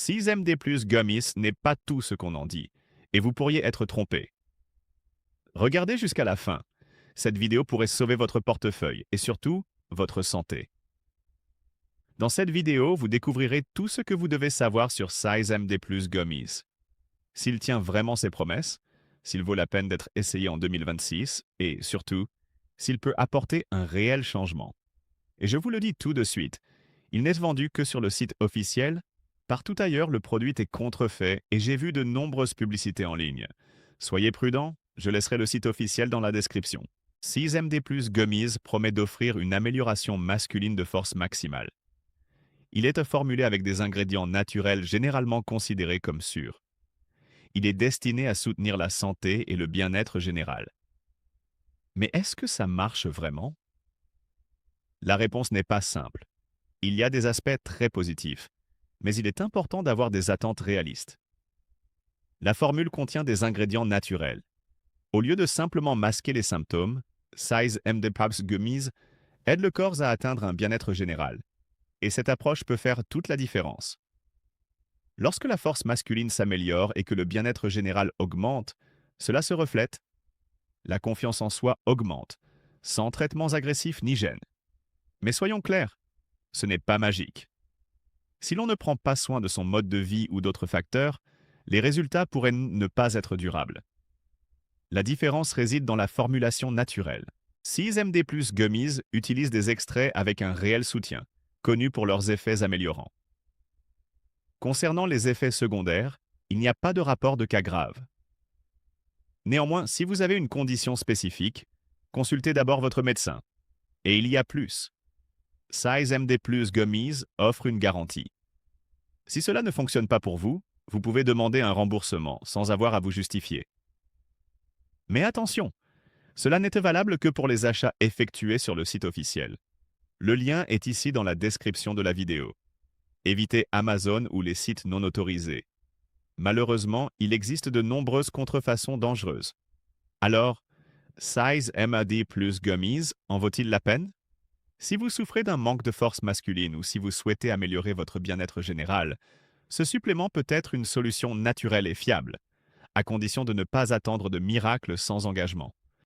6MD Plus Gummies n'est pas tout ce qu'on en dit, et vous pourriez être trompé. Regardez jusqu'à la fin. Cette vidéo pourrait sauver votre portefeuille et surtout, votre santé. Dans cette vidéo, vous découvrirez tout ce que vous devez savoir sur 6MD Plus Gummies. S'il tient vraiment ses promesses, s'il vaut la peine d'être essayé en 2026 et surtout, s'il peut apporter un réel changement. Et je vous le dis tout de suite, il n'est vendu que sur le site officiel. Partout ailleurs, le produit est contrefait et j'ai vu de nombreuses publicités en ligne. Soyez prudents, je laisserai le site officiel dans la description. 6MD Plus Gummies promet d'offrir une amélioration masculine de force maximale. Il est formulé avec des ingrédients naturels généralement considérés comme sûrs. Il est destiné à soutenir la santé et le bien-être général. Mais est-ce que ça marche vraiment? La réponse n'est pas simple. Il y a des aspects très positifs, mais il est important d'avoir des attentes réalistes. La formule contient des ingrédients naturels. Au lieu de simplement masquer les symptômes, 6MD Plus Gummies aide le corps à atteindre un bien-être général. Et cette approche peut faire toute la différence. Lorsque la force masculine s'améliore et que le bien-être général augmente, cela se reflète. La confiance en soi augmente, sans traitements agressifs ni gêne. Mais soyons clairs, ce n'est pas magique. Si l'on ne prend pas soin de son mode de vie ou d'autres facteurs, les résultats pourraient ne pas être durables. La différence réside dans la formulation naturelle. 6MD Plus Gummies utilise des extraits avec un réel soutien, connus pour leurs effets améliorants. Concernant les effets secondaires, il n'y a pas de rapport de cas grave. Néanmoins, si vous avez une condition spécifique, consultez d'abord votre médecin. Et il y a plus. 6MD Plus Gummies offre une garantie. Si cela ne fonctionne pas pour vous, vous pouvez demander un remboursement sans avoir à vous justifier. Mais attention, cela n'est valable que pour les achats effectués sur le site officiel. Le lien est ici dans la description de la vidéo. Évitez Amazon ou les sites non autorisés. Malheureusement, il existe de nombreuses contrefaçons dangereuses. Alors, 6MD Plus Gummies en vaut-il la peine? Si vous souffrez d'un manque de force masculine ou si vous souhaitez améliorer votre bien-être général, ce supplément peut être une solution naturelle et fiable, à condition de ne pas attendre de miracles sans engagement.